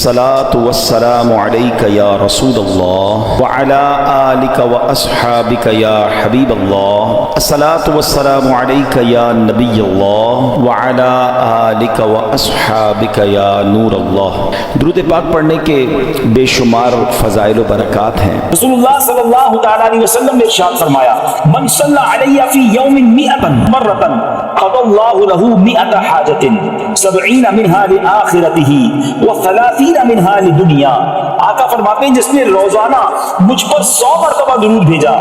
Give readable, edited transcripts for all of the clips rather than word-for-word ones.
الصلاة والسلام عليك يا رسول الله وعلى آلك وأصحابك يا حبيب الله. الصلاة والسلام عليك يا نبي الله وعلى آلك وأصحابك يا نور الله. درود پاک پڑھنے کے بے شمار فضائل و برکات ہیں. رسول اللہ صلی اللہ تعالی علیہ وسلم نے ارشاد فرمایا من صلی علی فی یوم 100 مرۃ قضى اللہ له 100 حاجۃ 70 منها لآخرته و30 منها لدنیا. آقا فرماتے ہیں جس نے روزانہ مجھ پر 100 مرتبہ درود بھیجا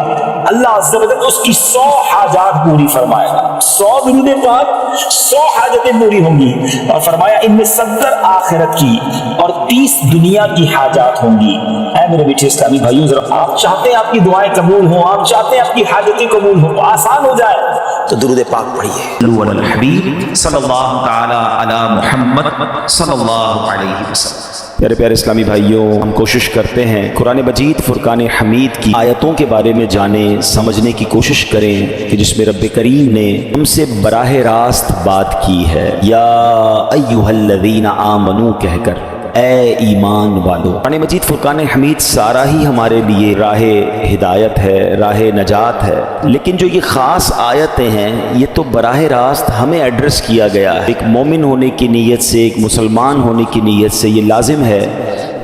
اللہ عز و جل اس کی 100 حاجات پوری فرمائے گا. 100 درود پاک 100 حاجتیں پوری ہوں گی اور فرمایا ان میں 70 آخرت کی اور 30 دنیا کی حاجات ہوں گی. اے میرے میٹھے اسلامی بھائیوں، ذرا آپ چاہتے ہیں آپ کی دعائیں قبول ہوں، آپ چاہتے ہیں آپ کی حاجتیں قبول ہوں، آسان ہو جائے تو درود پاک پڑھیے. صلو علی الحبیب صلی اللہ تعالی علی محمد صلی اللہ علیہ وسلم. پیارے پیارے اسلامی بھائیوں، ہم کوشش کرتے ہیں قرآن مجید فرقان حمید کی آیتوں کے بارے میں جانیں، سمجھنے کی کوشش کریں کہ جس میں رب کریم نے ہم سے براہ راست بات کی ہے. یا ایھا الذین آمنو کہہ کر، اے ایمان والو. قرآن مجید فرقان حمید سارا ہی ہمارے لیے راہ ہدایت ہے، راہ نجات ہے، لیکن جو یہ خاص آیتیں ہیں یہ تو براہ راست ہمیں ایڈریس کیا گیا ہے. ایک مومن ہونے کی نیت سے، ایک مسلمان ہونے کی نیت سے یہ لازم ہے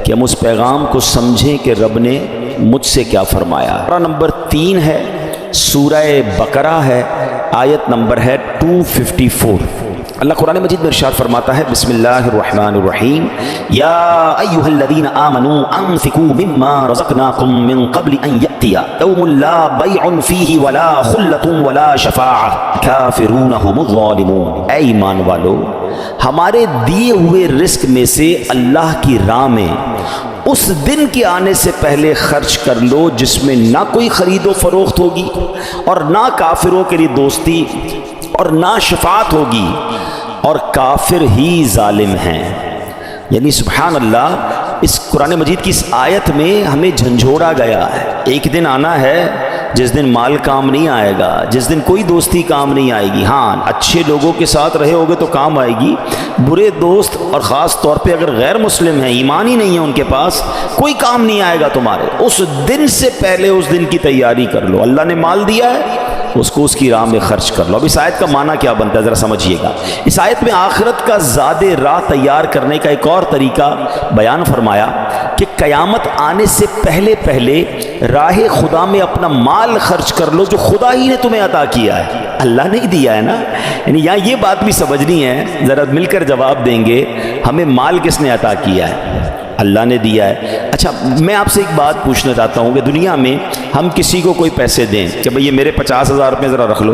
کہ ہم اس پیغام کو سمجھیں کہ رب نے مجھ سے کیا فرمایا. سورہ نمبر 3 ہے، سورہ بقرہ ہے، آیت نمبر ہے 254. اللہ قرآن مجید میں ارشاد فرماتا ہے بسم اللہ الرحمن الرحیم یا ایھا الذین آمنوا انفقوا مما رزقناکم من قبل ان یأتی یوم لا بیع فیہ ولا خلۃ ولا شفاعۃ کافرون هم الظالمون. اے ایمان والو، ہمارے دیے ہوئے رزق میں سے اللہ کی راہ میں اس دن کے آنے سے پہلے خرچ کر لو جس میں نہ کوئی خرید و فروخت ہوگی اور نہ کافروں کے لیے دوستی اور نہ شفاعت ہوگی اور کافر ہی ظالم ہیں. یعنی سبحان اللہ، اس قرآن مجید کی اس آیت میں ہمیں جھنجھوڑا گیا ہے. ایک دن آنا ہے جس دن مال کام نہیں آئے گا، جس دن کوئی دوستی کام نہیں آئے گی. ہاں، اچھے لوگوں کے ساتھ رہے ہوگے تو کام آئے گی. برے دوست اور خاص طور پہ اگر غیر مسلم ہیں، ایمان ہی نہیں ہے ان کے پاس، کوئی کام نہیں آئے گا تمہارے. اس دن سے پہلے اس دن کی تیاری کر لو. اللہ نے مال دیا ہے، اس کو اس کی راہ میں خرچ کر لو. اب اس آیت کا معنی کیا بنتا ہے ذرا سمجھیے گا. اس آیت میں آخرت کا زاد راہ تیار کرنے کا ایک اور طریقہ بیان فرمایا کہ قیامت آنے سے پہلے پہلے راہ خدا میں اپنا مال خرچ کر لو جو خدا ہی نے تمہیں عطا کیا ہے. اللہ نے ہی دیا ہے نا. یعنی یہاں یہ بات بھی سمجھنی ہے، ذرا مل کر جواب دیں گے ہمیں مال کس نے عطا کیا ہے؟ اللہ نے دیا ہے. اچھا، میں آپ سے ایک بات پوچھنا چاہتا ہوں کہ دنیا میں ہم کسی کو کوئی پیسے دیں کہ بھئی یہ میرے 50,000 روپے ذرا رکھ لو،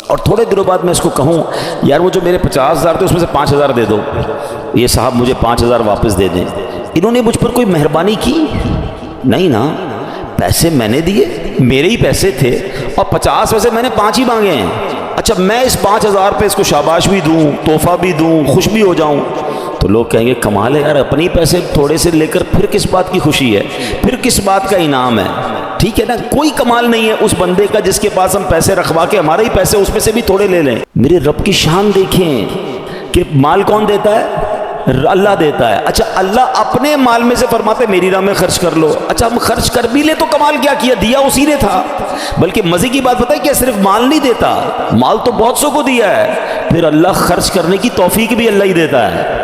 اور تھوڑے دنوں بعد میں اس کو کہوں یار وہ جو میرے 50,000 تھے اس میں سے 5,000 دے دو، یہ صاحب مجھے 5,000 واپس دے دیں. انہوں نے مجھ پر کوئی مہربانی کی؟ نہیں نا. پیسے میں نے دیے، میرے ہی پیسے تھے، اور 50 میں سے میں نے 5 ہی مانگے ہیں. اچھا، میں اس 5,000 پہ اس کو شاباش بھی دوں، تحفہ بھی دوں، خوش بھی ہو جاؤں، تو لوگ کہیں گے کمال ہے یار، اپنی پیسے تھوڑے سے لے کر پھر کس بات کی خوشی ہے، پھر کس بات کا انعام ہے. ٹھیک ہے نا، کوئی کمال نہیں ہے اس بندے کا جس کے پاس ہم پیسے رکھوا کے ہمارے ہی پیسے اس میں سے بھی تھوڑے لے لیں. میرے رب کی شان دیکھیں کہ مال کون دیتا ہے؟ اللہ دیتا ہے. اچھا، اللہ اپنے مال میں سے فرماتے میری راہ میں خرچ کر لو. اچھا، ہم خرچ کر بھی لے تو کمال کیا کیا، دیا اسی نے تھا. بلکہ مزے کی بات پتہ ہے کیا، صرف مال نہیں دیتا، مال تو بہت سو کو دیا ہے، پھر اللہ خرچ کرنے کی توفیق بھی اللہ ہی دیتا ہے.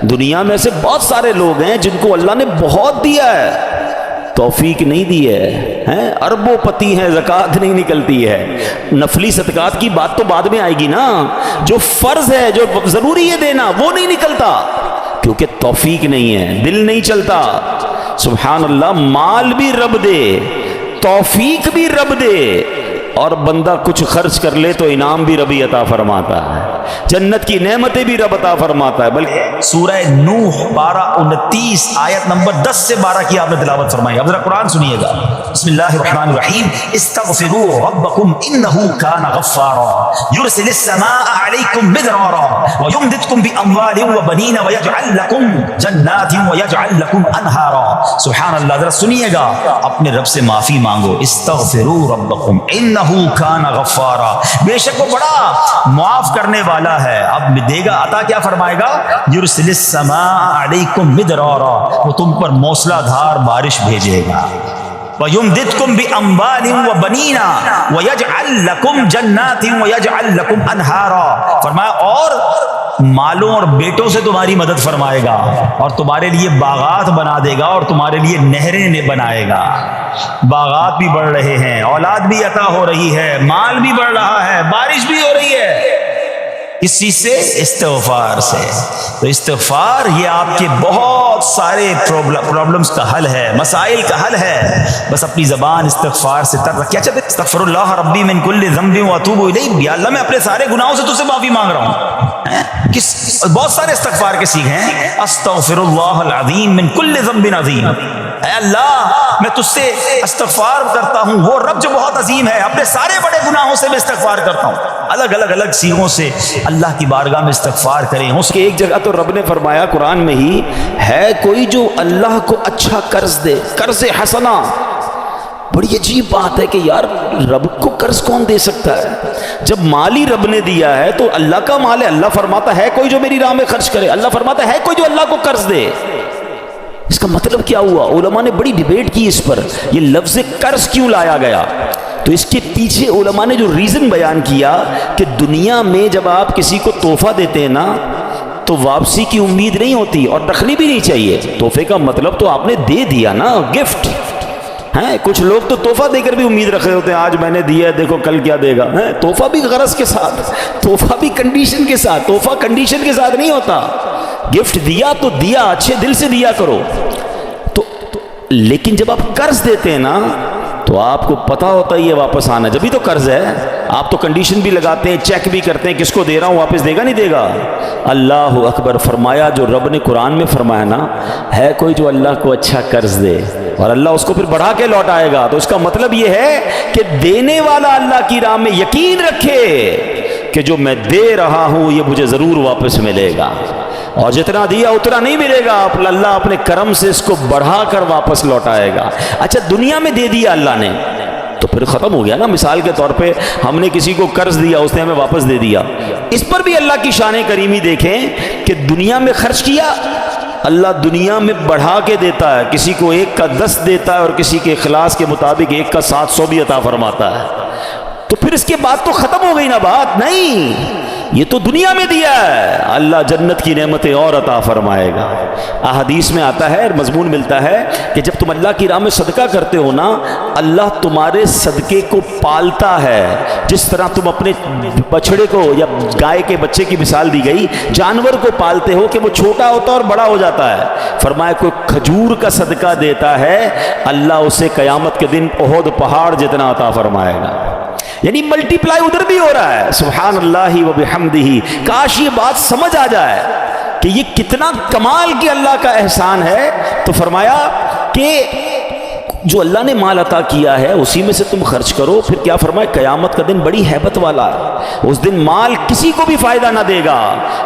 دنیا میں سے بہت سارے لوگ ہیں جن کو اللہ نے بہت دیا ہے، توفیق نہیں دی ہے، اربوں پتی ہیں، زکوٰۃ نہیں نکلتی ہے. نفلی صدقات کی بات تو بعد میں آئے گی نا. جو فرض ہے، جو ضروری ہے دینا، وہ نہیں نکلتا کیونکہ توفیق نہیں ہے، دل نہیں چلتا. سبحان اللہ، مال بھی رب دے، توفیق بھی رب دے، اور بندہ کچھ خرچ کر لے تو انعام بھی ربی عطا فرماتا ہے، جنت کی نعمتیں بھی رب عطا فرماتا ہے. بلکہ سورہ نوح 29 آیت نمبر 10 سے 12 کی آپ نے تلاوت فرمائی. اب ذرا قرآن سنیے گا. بسم اللہ الرحمن الرحیم استغفروا ربکم انہ کان غفارا یرسل السماء علیکم مدرارا ویمددکم باموال وبنین ویجعل لکم جنات ویجعل لکم انہارا. سبحان اللہ، ذرا سنیے گا، اپنے رب سے معافی مانگو. استغفروا ربکم انہ کان غفارا، بے شک وہ بڑا معاف کرنے والا والا ہے. اب دے گا عطا کیا فرمائے گا؟ یرسل السماء علیکم مدرارا، وہ تم پر موسلا دھار بارش بھیجے گا. وَيُمْدِدْكُمْ بِأَمْوَالٍ وَبَنِينَ وَيَجْعَلْ لَكُمْ جَنَّاتٍ وَيَجْعَلْ لَكُمْ أَنْهَارًا. فرمایا اور مالوں اور بیٹوں سے تمہاری مدد فرمائے گا، اور تمہارے لیے باغات بنا دے گا، اور تمہارے لیے نہریں بنائے گا. باغات بھی بڑھ رہے ہیں، اولاد بھی عطا ہو رہی ہے، مال بھی بڑھ رہا ہے، بارش بھی ہو رہی ہے. اس چیز سے استغفار سے. تو استغفار یہ آپ کے بہت سارے پرابلمز کا حل ہے، مسائل کا حل ہے. بس اپنی زبان استغفار سے تر رکھیے. اچھا استغفر اللہ ربی من کل ذنب واتوب الیہ، یا اللہ میں اپنے سارے گناہوں سے تجھ سے معافی مانگ رہا ہوں. بہت سارے استغفار کے سیکھ ہیں. استغفر اللہ العظیم من کل ذنب عظیم، اے اللہ میں تجھ سے استغفار کرتا ہوں، وہ رب جو بہت عظیم ہے، اپنے سارے بڑے گناہوں سے میں استغفار کرتا ہوں. الگ سیغوں سے اللہ کی بارگاہ میں استغفار کریں. اس کی ایک جگہ تو رب نے فرمایا قرآن میں ہی، ہے کوئی جو اللہ کو اچھا قرض دے، قرض حسنہ. بڑی عجیب بات ہے کہ یار رب کو قرض کون دے سکتا ہے؟ جب مال ہی رب نے دیا ہے تو اللہ کا مال ہے. اللہ فرماتا ہے کوئی جو میری راہ میں خرچ کرے. اللہ فرماتا ہے کوئی جو اللہ کو قرض دے. اس کا مطلب کیا ہوا؟ علماء نے بڑی ڈیبیٹ کی اس پر، یہ لفظ قرض کیوں لایا گیا. تو اس کے پیچھے علماء نے جو ریزن بیان کیا کہ دنیا میں جب آپ کسی کو تحفہ دیتے ہیں نا تو واپسی کی امید نہیں ہوتی اور رکھنی بھی نہیں چاہیے. تحفے کا مطلب تو آپ نے دے دیا نا، گفٹ ہے. کچھ لوگ تو تحفہ دے کر بھی امید رکھ رہے ہوتے ہیں، آج میں نے دیا ہے دیکھو کل کیا دے گا. تحفہ بھی غرض کے ساتھ، تحفہ بھی کنڈیشن کے ساتھ. تحفہ کنڈیشن کے ساتھ نہیں ہوتا. گفٹ دیا تو دیا، اچھے دل سے دیا کرو. تو لیکن جب آپ قرض دیتے ہیں نا تو آپ کو پتا ہوتا ہے یہ واپس آنا، جبھی تو قرض ہے. آپ تو کنڈیشن بھی لگاتے ہیں، چیک بھی کرتے ہیں کس کو دے رہا ہوں، واپس دے گا نہیں دے گا. اللہ اکبر. فرمایا جو رب نے قرآن میں فرمایا نا، ہے کوئی جو اللہ کو اچھا قرض دے اور اللہ اس کو پھر بڑھا کے لوٹائے گا. تو اس کا مطلب یہ ہے کہ دینے والا اللہ کی راہ میں یقین رکھے کہ جو میں دے رہا ہوں یہ مجھے ضرور واپس ملے گا، اور جتنا دیا اتنا نہیں ملے گا. اللہ اپنے کرم سے اس کو بڑھا کر واپس لوٹائے گا. اچھا دنیا میں دے دیا اللہ نے تو پھر ختم ہو گیا نا. مثال کے طور پہ ہم نے کسی کو قرض دیا، اس نے ہمیں واپس دے دیا. اس پر بھی اللہ کی شان کریمی دیکھیں کہ دنیا میں خرچ کیا، اللہ دنیا میں بڑھا کے دیتا ہے. کسی کو 1 کا 10 دیتا ہے اور کسی کے اخلاص کے مطابق 1 کا 700 بھی عطا فرماتا ہے. تو پھر اس کے بعد تو ختم ہو گئی نا بات. نہیں، یہ تو دنیا میں دیا ہے، اللہ جنت کی نعمتیں اور عطا فرمائے گا. احادیث میں آتا ہے، مضمون ملتا ہے کہ جب تم اللہ کی راہ میں صدقہ کرتے ہو نا، اللہ تمہارے صدقے کو پالتا ہے. جس طرح تم اپنے بچڑے کو یا گائے کے بچے کی مثال دی گئی، جانور کو پالتے ہو کہ وہ چھوٹا ہوتا ہے اور بڑا ہو جاتا ہے. فرمایا کوئی کھجور کا صدقہ دیتا ہے، اللہ اسے قیامت کے دن احد پہاڑ جتنا عطا فرمائے گا. یعنی ملٹی پلائی ادھر بھی ہو رہا ہے. سبحان اللہ و بحمدہ. کاش یہ بات سمجھ آ جائے کہ یہ کتنا کمال کی اللہ کا احسان ہے. تو فرمایا کہ جو اللہ نے مال عطا کیا ہے اسی میں سے تم خرچ کرو. پھر کیا فرمایا؟ قیامت کا دن بڑی ہیبت والا ہے. اس دن مال کسی کو بھی فائدہ نہ دے گا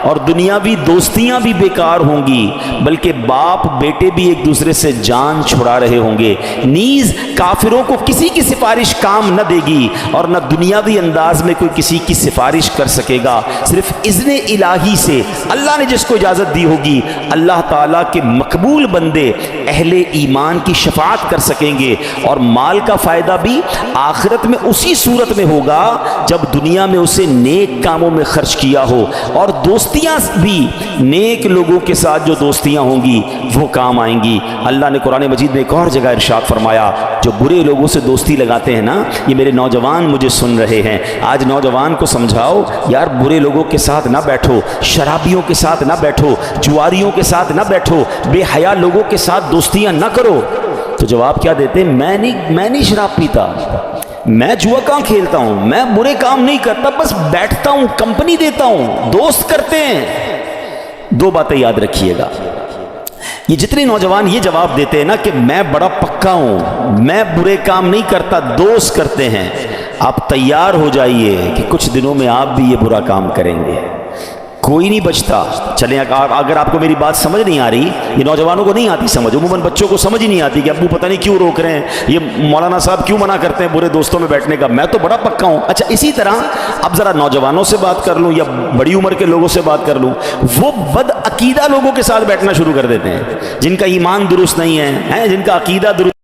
اور دنیاوی دوستیاں بھی بیکار ہوں گی، بلکہ باپ بیٹے بھی ایک دوسرے سے جان چھڑا رہے ہوں گے. نیز کافروں کو کسی کی سفارش کام نہ دے گی اور نہ دنیاوی انداز میں کوئی کسی کی سفارش کر سکے گا. صرف اذن الہی سے اللہ نے جس کو اجازت دی ہوگی، اللہ تعالیٰ کے مقبول بندے اہل ایمان کی شفاعت کر سکیں گے. اور مال کا فائدہ بھی آخرت میں اسی صورت میں ہوگا جب دنیا میں اسے نیک کاموں میں خرچ کیا ہو. اور دوستیاں بھی نیک لوگوں کے ساتھ جو دوستیاں ہوں گی وہ کام آئیں گی. اللہ نے قرآن مجید میں ایک اور جگہ ارشاد فرمایا، جو برے لوگوں سے دوستی لگاتے ہیں نا، یہ میرے نوجوان مجھے سن رہے ہیں، آج نوجوان کو سمجھاؤ یار برے لوگوں کے ساتھ نہ بیٹھو، شرابیوں کے ساتھ نہ بیٹھو، جواریوں کے ساتھ نہ بیٹھو، بے حیا لوگوں کے ساتھ دوستیاں نہ کرو. تو جواب کیا دیتے ہیں؟ میں نہیں شراب پیتا، میں جوا کہاں کھیلتا ہوں، میں برے کام نہیں کرتا، بس بیٹھتا ہوں، کمپنی دیتا ہوں، دوست کرتے ہیں. 2 باتیں یاد رکھیے گا. یہ جتنے نوجوان یہ جواب دیتے ہیں نا کہ میں بڑا پکا ہوں، میں برے کام نہیں کرتا، دوست کرتے ہیں، آپ تیار ہو جائیے کہ کچھ دنوں میں آپ بھی یہ برا کام کریں گے. کوئی نہیں بچتا. چلیں اگر آپ کو میری بات سمجھ نہیں آ رہی، یہ نوجوانوں کو نہیں آتی سمجھ، عموماً بچوں کو سمجھ ہی نہیں آتی کہ ابو پتہ نہیں کیوں روک رہے ہیں، یہ مولانا صاحب کیوں منع کرتے ہیں برے دوستوں میں بیٹھنے کا، میں تو بڑا پکا ہوں. اچھا اسی طرح اب ذرا نوجوانوں سے بات کر لوں یا بڑی عمر کے لوگوں سے بات کر لوں، وہ بد عقیدہ لوگوں کے ساتھ بیٹھنا شروع کر دیتے ہیں، جن کا ایمان درست نہیں ہے، جن کا عقیدہ درست